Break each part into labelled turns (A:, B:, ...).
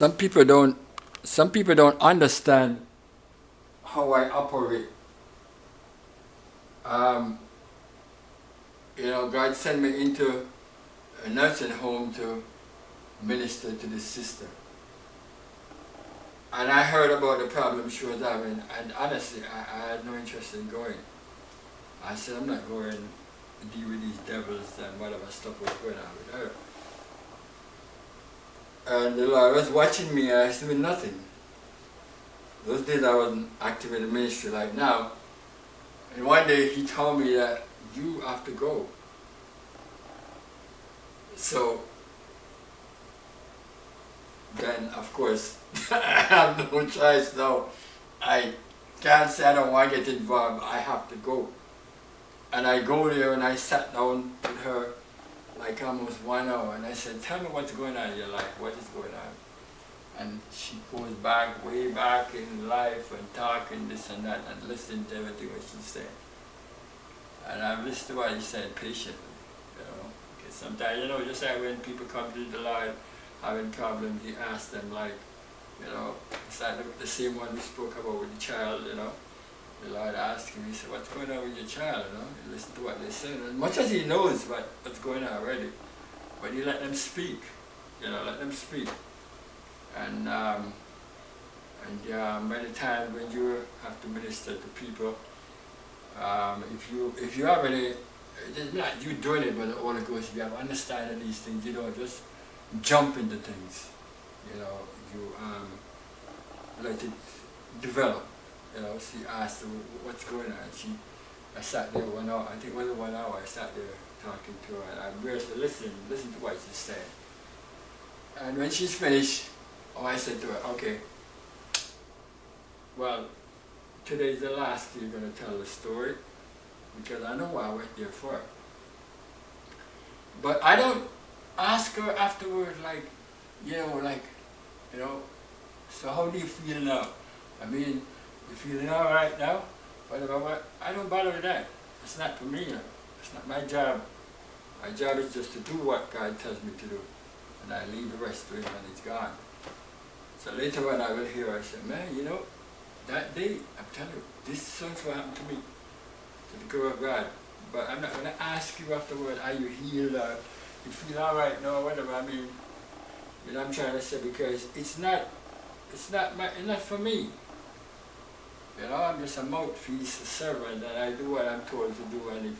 A: Some people don't some people don't understand how I operate. Um, God sent me into a nursing home to minister to this sister. And I heard about the problem she was having, and honestly, I had no interest in going. I said, I'm not going to deal with these devils and whatever stuff was going on with her. And the Lord was watching me, and I was doing nothing. Those days I wasn't active in the ministry like now. And one day he told me that you have to go. So then, of course, I have no choice now. I can't say I don't want to get involved. I have to go. And I go there and I sat down with her like almost 1 hour, and I said, tell me what's going on in your life, what is going on? And she goes back, way back in life and talking this and that and listening to everything what she said. And I've listened to what she said patiently, Because sometimes, just like when people come to the Lord having problems, you ask them like, it's like the same one we spoke about with the child, The Lord asked him, he said, what's going on with your child, You listen to what they say. As much as he knows what's going on already, but you let them speak, let them speak. And by the time when you have to minister to people, if you have any, it's not you doing it, but the Holy Ghost, you have understanding these things, you don't just jump into things, you let it develop. She asked her what's going on. I sat there 1 hour, I think it was 1 hour, I sat there talking to her, and I really listen to what she said. And when she's finished, I said to her, okay, well, today's the last day you're going to tell the story, because I know what I went there for. But I don't ask her afterward, so how do you feel now? I mean, you feeling all right now? Whatever. I don't bother with that. It's not for me. It's not my job. My job is just to do what God tells me to do. And I leave the rest to Him and it's gone. So later on I will hear her say, man, that day, I'm telling you, this is what happened to me, to the girl of God. But I'm not going to ask you afterward, are you healed or you feel all right now, whatever. I mean, I'm trying to say, because it's not for me. I'm just a mouthpiece, a servant, and I do what I'm told to do. And if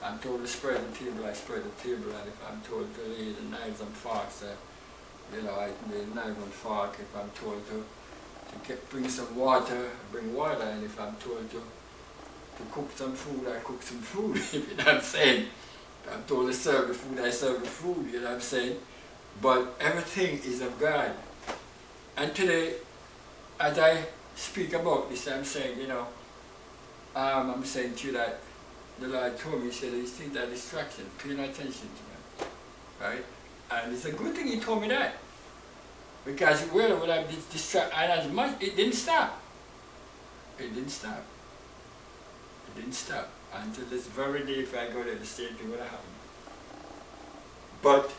A: I'm told to spread the table, I spread the table. And if I'm told to lay the knives and forks, I lay the knife and fork. If I'm told to bring some water, I bring water. And if I'm told to cook some food, I cook some food. You know what I'm saying? If I'm told to serve the food, I serve the food. You know what I'm saying? But everything is of God. And today, as I speak about this, I'm saying, I'm saying to you that the Lord told me, He said, these things are distraction, pay no attention to them, right? And it's a good thing He told me that, because where would I be distracted? And as much, it didn't stop. It didn't stop. It didn't stop until this very day. If I go there, the same thing would happen. But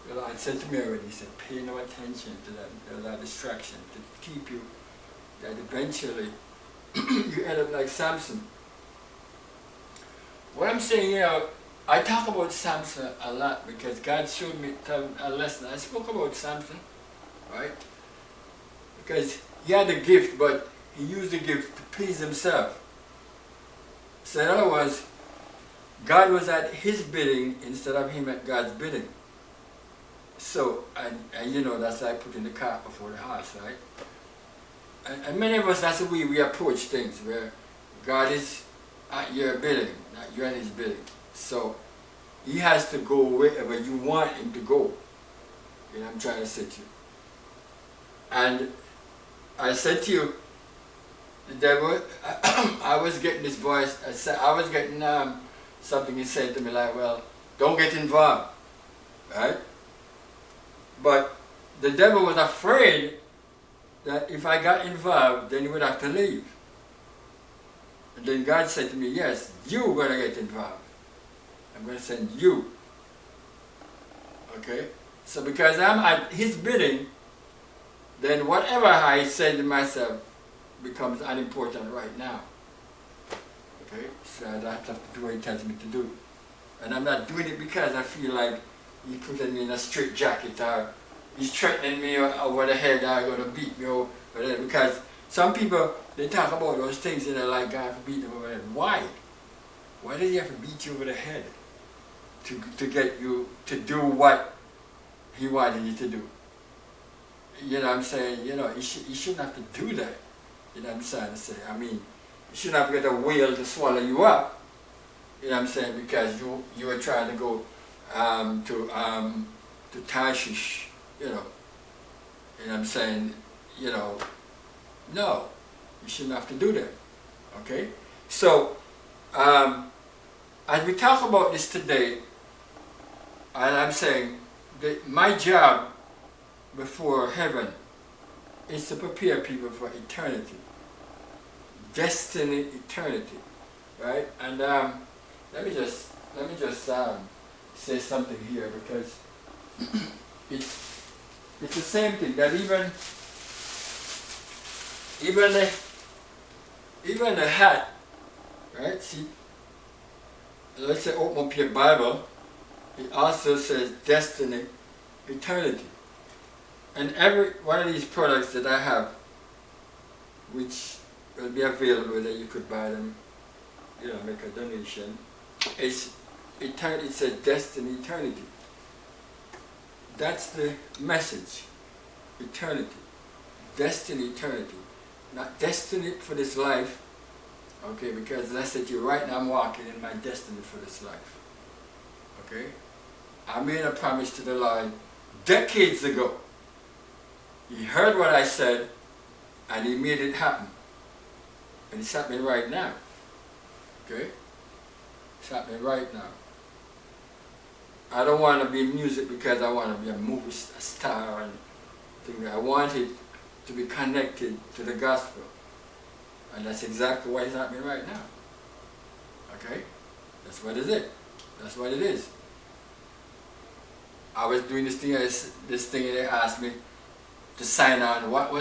A: the Lord said to me already, He said, pay no attention to them. They're a distraction to keep you, that eventually you end up like Samson. What I'm saying, I talk about Samson a lot because God showed me a lesson. I spoke about Samson, right? Because he had a gift, but he used the gift to please himself. So in other words, God was at his bidding instead of him at God's bidding. So, and that's like putting the cart before the horse, right? And many of us, that's the way we approach things, where God is at your bidding, not you're at His bidding. So, He has to go wherever you want Him to go. I'm trying to say to you. And I said to you, the devil, I was getting this voice, I was getting something he said to me like, well, don't get involved, right? But the devil was afraid that if I got involved, then he would have to leave. And then God said to me, yes, you're going to get involved. I'm going to send you. Okay? So because I'm at His bidding, then whatever I say to myself becomes unimportant right now. Okay? So I have to do what he tells me to do. And I'm not doing it because I feel like he's putting me in a straight jacket or he's threatening me over the head or going to beat me or whatever. Because some people, they talk about those things and they're like, God to beat them over the head. Why? Why does he have to beat you over the head to get you to do what he wanted you to do? You know what I'm saying? You know, you shouldn't have to do that. You know what I'm trying to say? I mean, you shouldn't have to get a whale to swallow you up. You know what I'm saying? Because you were trying to go to Tarshish, you know. You know what I'm saying? You know, no, you shouldn't have to do that. Okay? So, as we talk about this today, and I'm saying that my job before heaven is to prepare people for eternity. Destiny, eternity. Right? And let me just say something here, because it's the same thing that even the hat, right? See, let's say open up your Bible. It also says destiny, eternity. And every one of these products that I have, which will be available that you could buy them, you know, make a donation, it's eternity. It says destiny, eternity. That's the message. Eternity. Destiny, eternity. Not destiny for this life, okay, because I said to you right now, I'm walking in my destiny for this life. Okay? I made a promise to the Lord decades ago. He heard what I said and he made it happen. And it's happening right now. Okay? It's happening right now. I don't want to be in music because I want to be a movie star and things. I want it to be connected to the gospel. And that's exactly what is happening right now. Okay? That's what it is. That's what it is. I was doing this thing and they asked me to sign on. What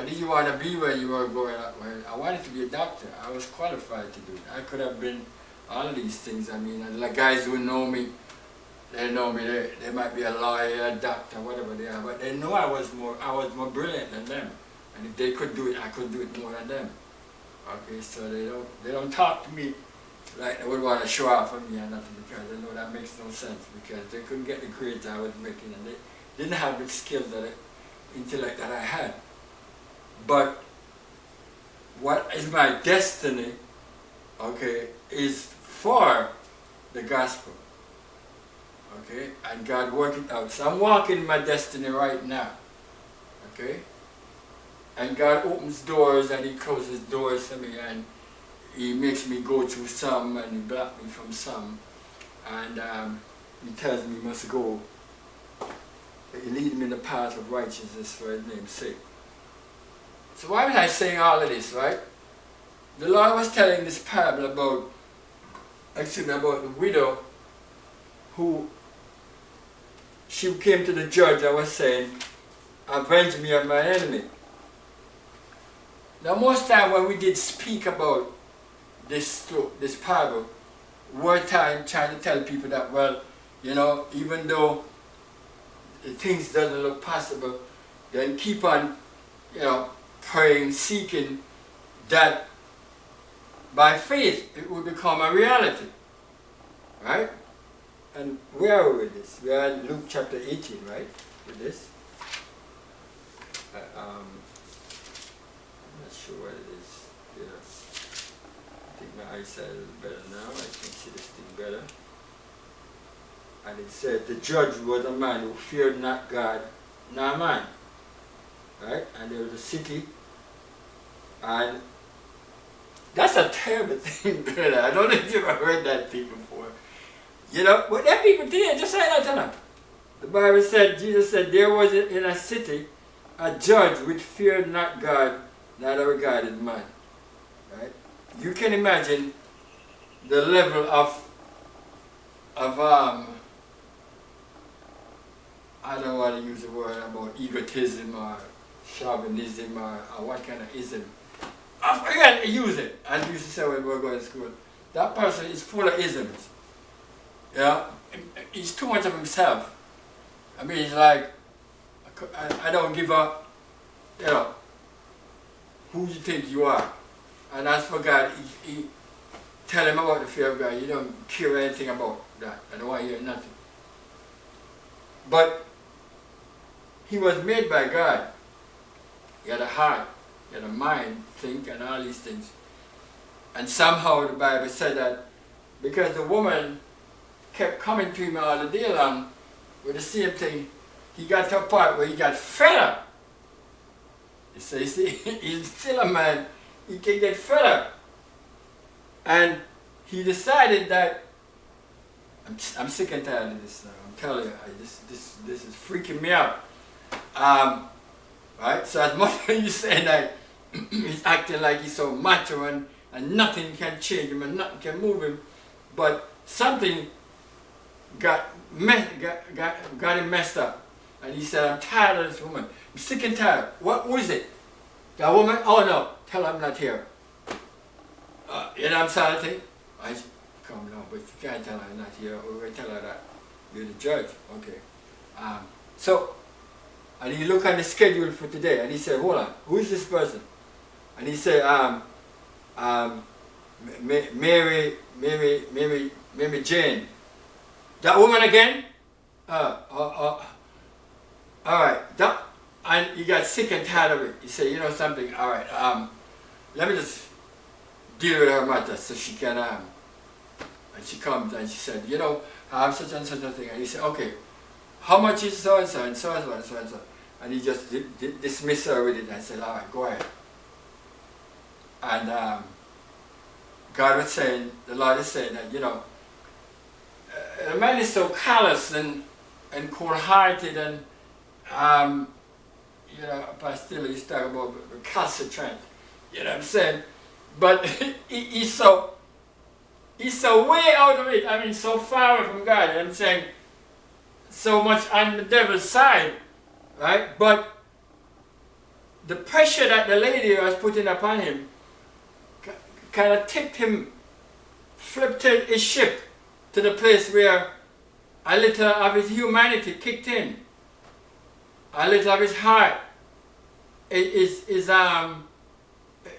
A: did you want to be when you were growing up? Well, I wanted to be a doctor. I was qualified to do it. I could have been all of these things. I mean, like guys who know me, they know me. They might be a lawyer, a doctor, whatever they are, but they know I was more brilliant than them. And if they could do it, I could do it more than them. Okay, so they don't talk to me like they would want to show off on me or nothing, because they know that makes no sense, because they couldn't get the grades I was making and they didn't have the skills intellect that I had. But what is my destiny, okay, is for the gospel. Okay? And God worked it out. So I'm walking in my destiny right now. Okay? And God opens doors and he closes doors for me, and he makes me go through some and he blocks me from some. And he tells me he must go. He leads me in the path of righteousness for his name's sake. So why was I saying all of this, right? The Lord was telling this parable about the widow who, she came to the judge and was saying, avenge me of my enemy. Now most time when we did speak about this parable, we were trying to tell people that, well, you know, even though things doesn't look possible, then keep on, you know, praying, seeking, that by faith it will become a reality. Right? And where are we with this? We are in Luke chapter 18, right? With this. I'm not sure what it is. Yeah. I think my eyesight is better now. I can see this thing better. And it said, the judge was a man who feared not God nor man. Right? And there was a city, and that's a terrible thing, brother. I don't know if you've ever heard that thing before. You know, but there are people today just say that to them. The Bible said, Jesus said, there was in a city a judge which feared not God, neither regarded man. Right? You can imagine the level of I don't want to use the word about egotism or chauvinism or what kind of ism. I forget to use it. I used to say when we were going to school. That person is full of isms. Yeah, he's too much of himself. I mean, he's like, I don't give up, you know, who you think you are. And as for God, he tell him about the fear of God. You don't care anything about that. I don't want to hear nothing. But he was made by God. He had a heart, he had a mind, think, and all these things. And somehow the Bible said that because the woman kept coming to him all the day long with the same thing, he got to a part where he got fed up. You see, he's still a man, he can get fed up. And he decided that, I'm sick and tired of this now, I'm telling you, this is freaking me out. Right, so as much as you say that he's acting like he's so macho and nothing can change him and nothing can move him, but something got him messed up. And he said, I'm tired of this woman. I'm sick and tired. Who is it? That woman? Oh no, tell her I'm not here. You know what I'm saying? I said, come now, but you can't tell her I'm not here. We're going to tell her that you're the judge. Okay. And he looked at the schedule for today and he said, hold on, who is this person? And he said, Mary Jane. That woman again? All right. And he got sick and tired of it. He said, you know something, all right, let me just deal with her matter so she can, and she comes and she said, you know, I have such and such a thing. And he said, okay, how much is so and so and so and so and so and so? And he just dismissed her with it and said, all right, go ahead. And God was saying, the Lord is saying that, you know, a man is so callous and cold-hearted and, you know, Pastor used to talk about recalcitrant, you know what I'm saying? But he's so way out of it, I mean, so far away from God, I'm saying, so much on the devil's side, right? But the pressure that the lady was putting upon him kind of tipped him, flipped his ship to the place where a little of his humanity kicked in. A little of his heart is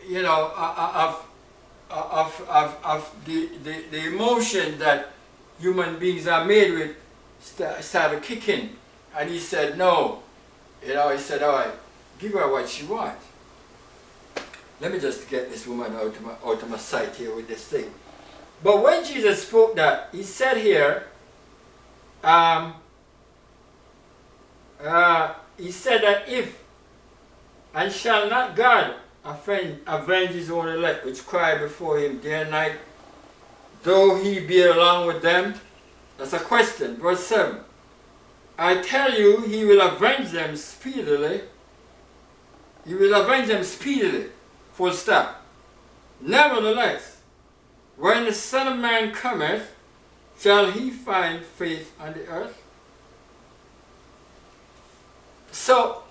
A: you know, of the emotion that human beings are made with started kicking. And he said, no. You know, he said, all right, give her what she wants. Let me just get this woman out of my sight here with this thing. But when Jesus spoke that, he said here, he said that if, and shall not God avenge his own elect, which cry before him day and night, though he be along with them? That's a question. Verse 7. I tell you, he will avenge them speedily. He will avenge them speedily. Full stop. Nevertheless, when the Son of Man cometh, shall he find faith on the earth? So,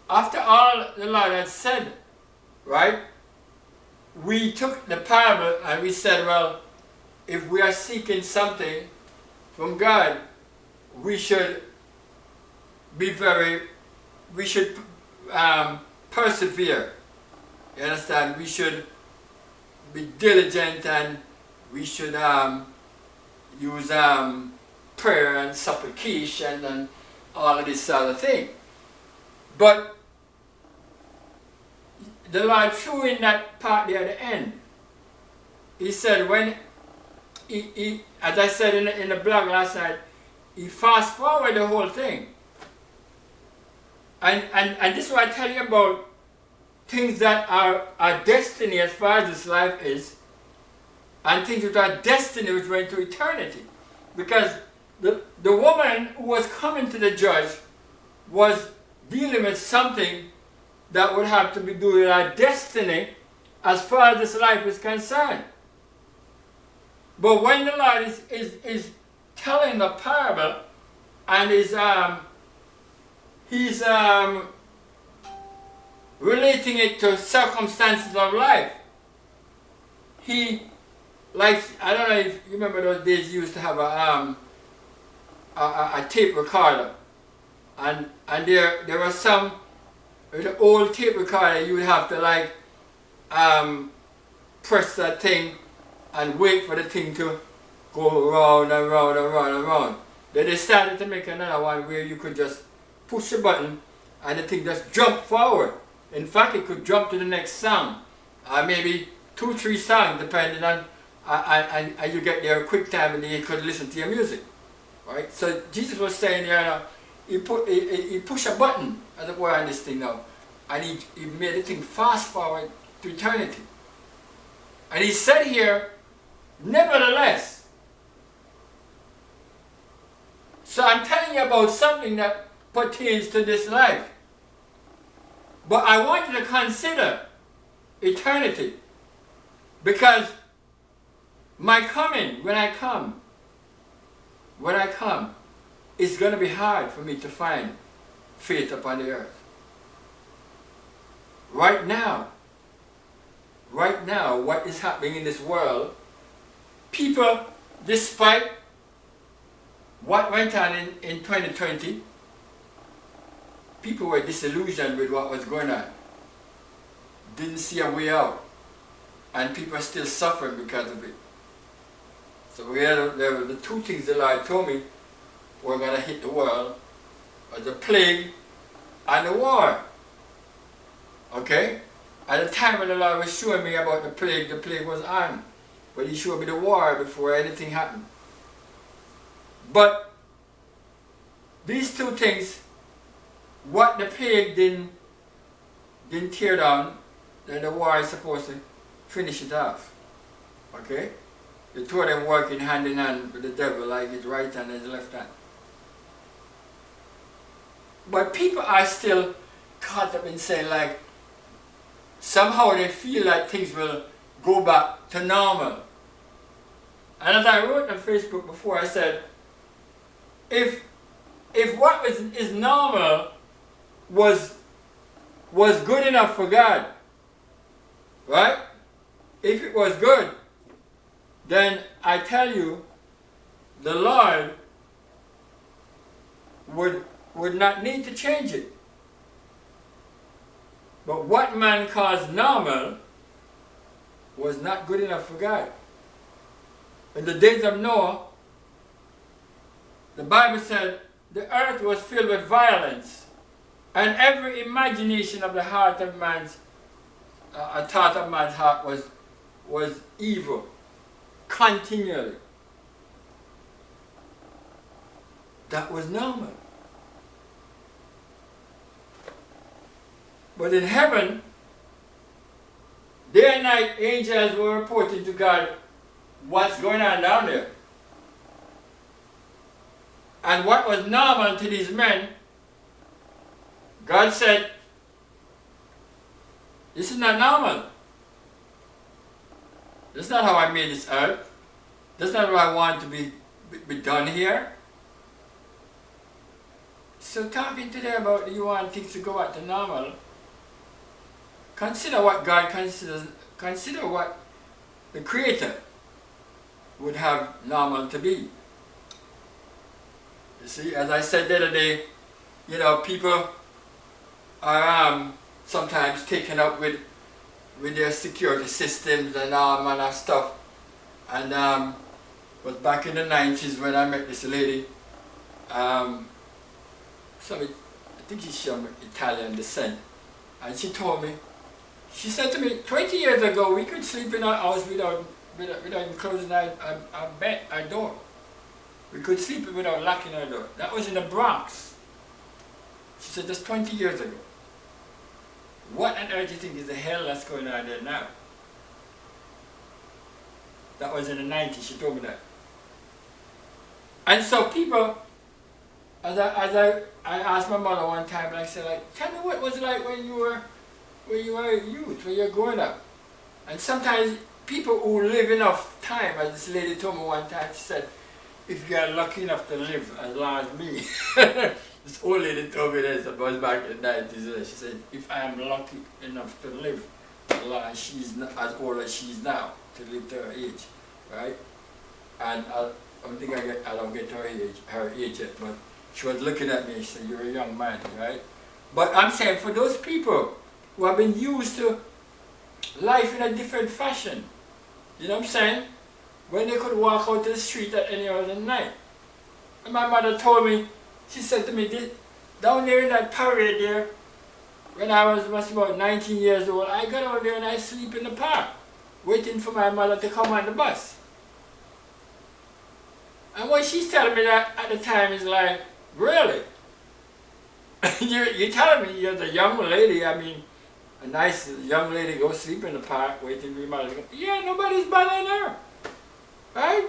A: after all the Lord had said, right, we took the parable and we said, well, if we are seeking something from God, we should be persevere. You understand? We should be diligent and we should use prayer and supplication and all of this sort of thing. But the Lord threw in that part there at the end. He said when he as I said in the blog last night, he fast forward the whole thing. And this is what I tell you about things that are our destiny as far as this life is, and things which are destiny which went to eternity. Because the woman who was coming to the judge was dealing with something that would have to be doing with our destiny as far as this life is concerned. But when the Lord is telling the parable and he's relating it to circumstances of life. He, like, I don't know if you remember those days you used to have a tape recorder. And there was some, with the old tape recorder, you would have to like press that thing and wait for the thing to go round and round and round and round. Then they started to make another one where you could just push a button and the thing just jumped forward. In fact, it could jump to the next song, maybe 2, 3 songs, depending on, and you get there quick time and then you could listen to your music. Right? So Jesus was saying there, he pushed a button, as it were, on this thing now, and he made the thing fast forward to eternity. And he said here, nevertheless. So I'm telling you about something that pertains to this life. But I want you to consider eternity. Because my coming, when I come, it's going to be hard for me to find faith upon the earth. Right now, what is happening in this world, people, despite what went on in 2020, people were disillusioned with what was going on. Didn't see a way out. And people are still suffering because of it. So there were the 2 things the Lord told me were going to hit the world, was the plague and the war. Okay? At the time when the Lord was showing me about the plague was on. But he showed me the war before anything happened. But these 2 things, what the plague didn't tear down, then the war is supposed to finish it off. Okay? The 2 of them working hand in hand with the devil, like his right hand and his left hand. But people are still caught up in saying, like, somehow they feel like things will go back to normal. And as I wrote on Facebook before, I said, if what is normal was good enough for God, right? If it was good, then I tell you, the Lord would not need to change it. But what man calls normal was not good enough for God. In the days of Noah, the Bible said the earth was filled with violence, and every imagination of the heart of man's heart was evil continually. That was normal. But in heaven, day and night, angels were reporting to God what's going on down there. And what was normal to these men, God said, this is not normal. This is not how I made this earth. This is not what I want to be done here. So talking today about you want things to go back to normal, consider what God considers, consider what the Creator would have normal to be. You see, as I said the other day, you know, people are sometimes taken up with their security systems and all manner of stuff. And was back in the 90s when I met this lady, I think she's from Italian descent, and she told me, she said to me, 20 years ago we could sleep in our house without closing our door. We could sleep without locking our door. That was in the Bronx. She said, that's 20 years ago. What on earth do you think is the hell that's going on there now? That was in the 90s, she told me that. And so people, as I asked my mother one time, I said, like, tell me what was it like when you were a youth, when you were growing up. And sometimes people who live enough time, as this lady told me one time, she said, if you are lucky enough to live as long as me, This old lady told me this about back in the 90s. She said, if I am lucky enough to live as long as she's not, as old as she is now, to live to her age, right? And I don't think I don't get to her age yet, but she was looking at me and she said, you're a young man, right? But I'm saying for those people who have been used to life in a different fashion, you know what I'm saying? When they could walk out to the street at any hour of the night. And my mother told me, she said to me, down there in that parade there, when I was about 19 years old, I got out there and I sleep in the park, waiting for my mother to come on the bus. And what she's telling me that at the time is like, really? You're telling me you're the young lady, I mean, a nice young lady go sleep in the park, waiting for your mother to come. Yeah, nobody's bothering her, right?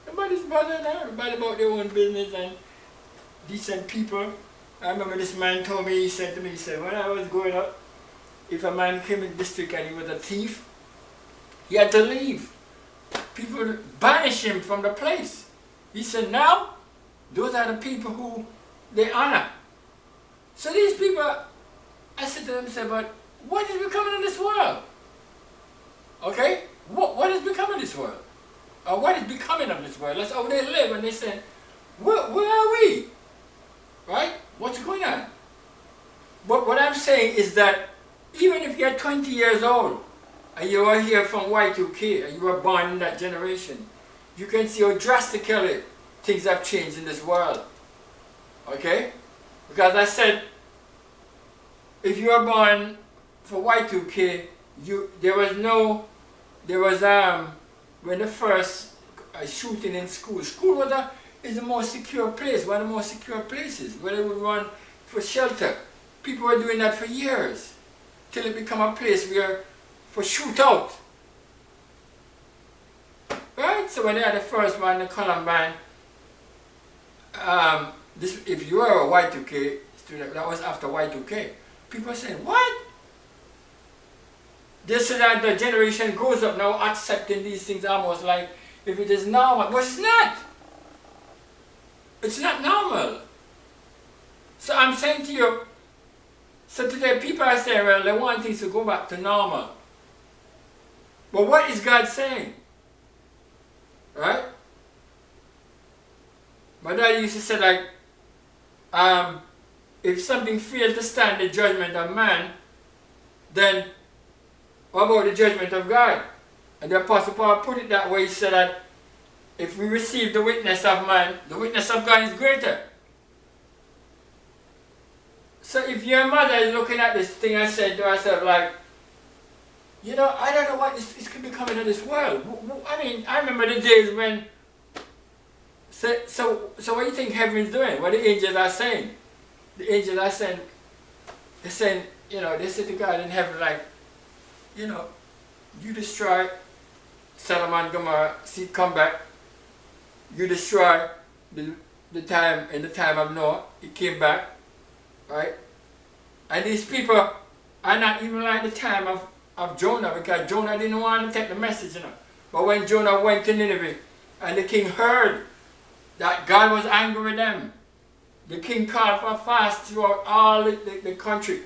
A: Nobody's bothering her. Everybody about their own business and decent people. I remember this man told me, he said to me, he said, when I was growing up, if a man came in the district and he was a thief, he had to leave. People would banish him from the place. He said, now, those are the people who they honor. So these people, I said to them, I said, but what is becoming of this world? Okay? What is becoming of this world? Or what is becoming of this world? That's how they live, and they say, where are we? Right? What's going on? But what I'm saying is that even if you're 20 years old and you are here from Y2K and you were born in that generation, you can see how drastically things have changed in this world. Okay? Because I said, if you were born for Y2K, when the first shooting in school is the most secure place, one of the most secure places where they would run for shelter. People were doing that for years, till it became a place where for shootout. Right? So when they had the first one, the Columbine, if you were a Y2K student, that was after Y2K. People were saying, what? Just so that the generation grows up now accepting these things almost like if it is normal. But it's not. It's not normal. So I'm saying to you, so today people are saying, well, they want things to go back to normal. But what is God saying? Right? My dad used to say like, if something fails to stand the judgment of man, then what about the judgment of God? And the Apostle Paul put it that way. He said that if we receive the witness of man, the witness of God is greater. So if your mother is looking at this thing and saying to herself like, you know, I don't know what this could be coming in this world. I mean, I remember the days when, so what do you think heaven's doing? What the angels are saying? The angels are saying, they're saying, you know, they say to God in heaven like, you know, you destroy Sodom and Gomorrah, see, come back. You destroy in the time of Noah, he came back, right? And these people are not even like the time of Jonah, because Jonah didn't want to take the message, you know. But when Jonah went to Nineveh, and the king heard that God was angry with them, the king called for a fast throughout all the country,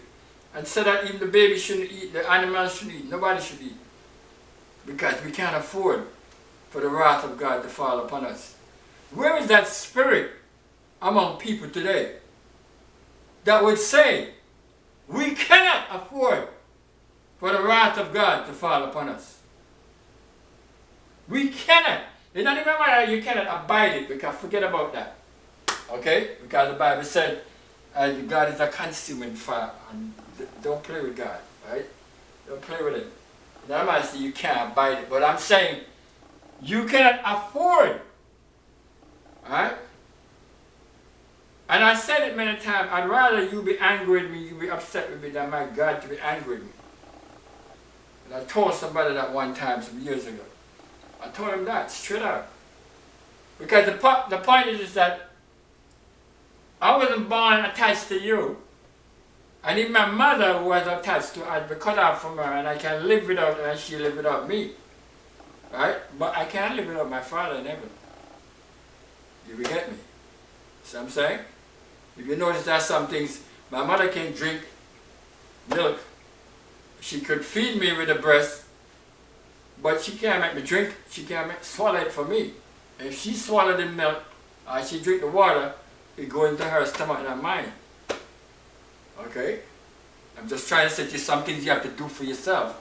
A: and said that even the baby shouldn't eat, the animals shouldn't eat, nobody should eat. Because we can't afford for the wrath of God to fall upon us. Where is that spirit among people today that would say, we cannot afford for the wrath of God to fall upon us? We cannot. It doesn't even matter, you cannot abide it, because forget about that. Okay? Because the Bible said, God is a consuming fire, and don't play with God, right? Don't play with it. Now I'm not saying you can't abide it, but I'm saying you cannot afford, right? And I said it many times, I'd rather you be angry with me, you be upset with me, than my God to be angry with me. And I told somebody that one time some years ago. I told him that straight out. Because the point is that I wasn't born attached to you. And if my mother was attached to her, I'd be cut off from her, and I can live without her and she live without me. Right? But I can't live without my Father in heaven. You get me? See what I'm saying? If you notice that some things, my mother can drink milk. She could feed me with the breast, but she can't make me drink. She can't swallow it for me. If she swallowed the milk, or she drink the water, it goes into her stomach, not mine. Okay? I'm just trying to say to you some things you have to do for yourself.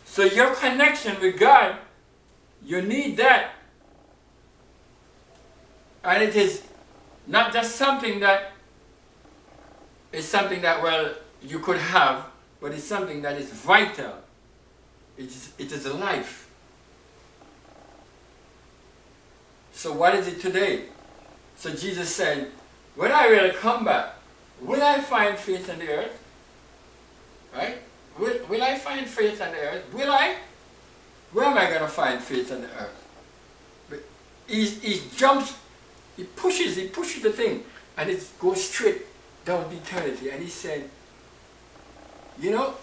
A: So your connection with God, you need that. And it is not just something that is something that, well, you could have, but it's something that is vital. It is a life. So what is it today? So Jesus said, when I really come back, will I find faith on the earth? Right? Will I find faith on the earth? Will I? Where am I going to find faith on the earth? But he jumps, he pushes the thing, and it goes straight down to eternity. And he said, you know,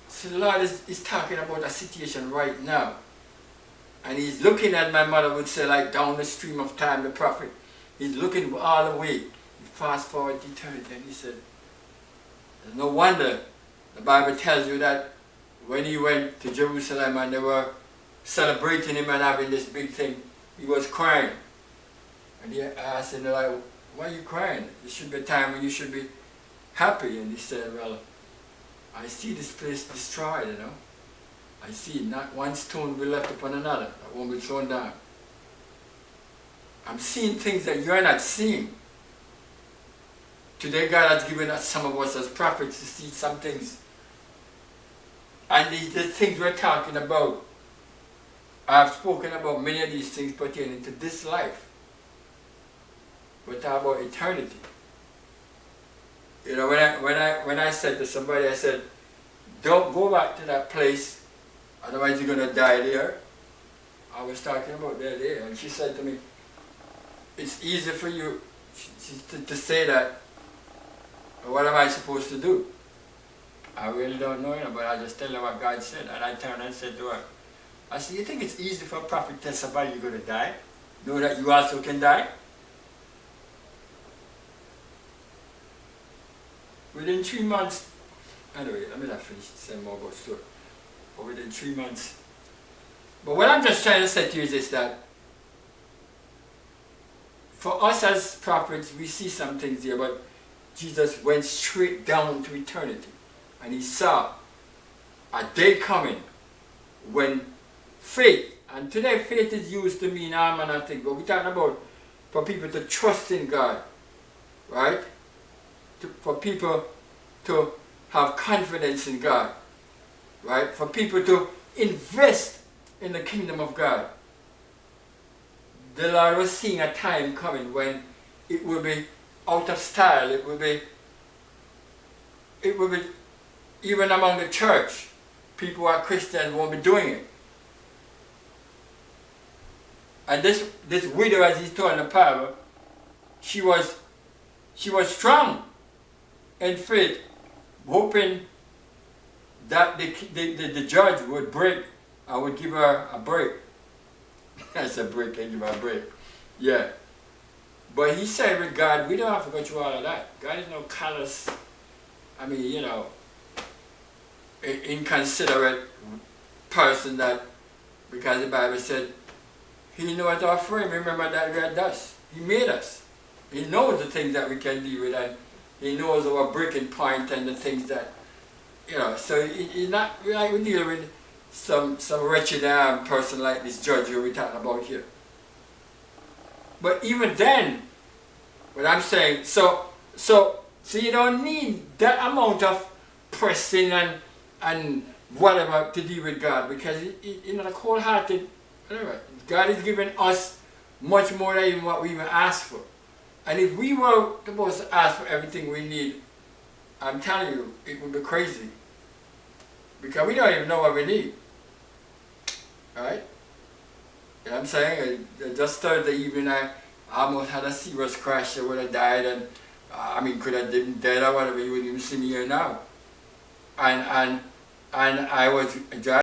A: so the Lord is talking about a situation right now. And he's looking at, my mother would say, like down the stream of time, the prophet. He's looking all the way. He fast forward to eternity. And he said, no wonder the Bible tells you that when he went to Jerusalem and they were celebrating him and having this big thing, he was crying. And he asked him, like, why are you crying? There should be a time when you should be happy. And he said, well, I see this place destroyed, you know. I see not one stone will be left upon another that won't be thrown down. I'm seeing things that you're not seeing. Today God has given us, some of us as prophets, to see some things. And the things we're talking about, I've spoken about many of these things pertaining to this life. We're talking about eternity. You know, when I said to somebody, I said, don't go back to that place, otherwise you're going to die there. I was talking about that there, and she said to me, it's easy for you to say that. What am I supposed to do? I really don't know, but I just tell her what God said. And I turned and said to her, I said, you think it's easy for a prophet to tell somebody you're going to die? Know that you also can die? Within 3 months, anyway, let me not finish saying more about story. But within 3 months. But what I'm just trying to say to you is this, that for us as prophets, we see some things here, but Jesus went straight down to eternity. And he saw a day coming when faith, and today faith is used to mean all manner of things, but we're talking about for people to trust in God, right? For people to have confidence in God, right? For people to invest in the kingdom of God. The Lord was seeing a time coming when it will be out of style. It will be even among the church, people who are Christians won't be doing it. And this widow, as he's told in the parable, she was strong in faith, hoping that the judge would break, I would give her a break. I said break, and give her a break. Yeah. But he said with God, we don't have to go through all of that. God is no callous, I mean, you know, inconsiderate person that, because the Bible said, he knows our frame. Remember that we are dust. He made us. He knows the things that we can deal with, and he knows our breaking point and the things that, you know, so he's not like we deal with some wretched person like this judge who we're talking about here. But even then, what I'm saying, so you don't need that amount of pressing and whatever to deal with God, because you know, the cold-hearted, whatever, God is giving us much more than even what we even ask for. And if we were supposed to ask for everything we need, I'm telling you, it would be crazy. Because we don't even know what we need. Alright? You know what I'm saying? Just Thursday evening, I almost had a serious crash. I would have died, and I mean, could have been dead or whatever. You wouldn't even see me here now. And I was driving.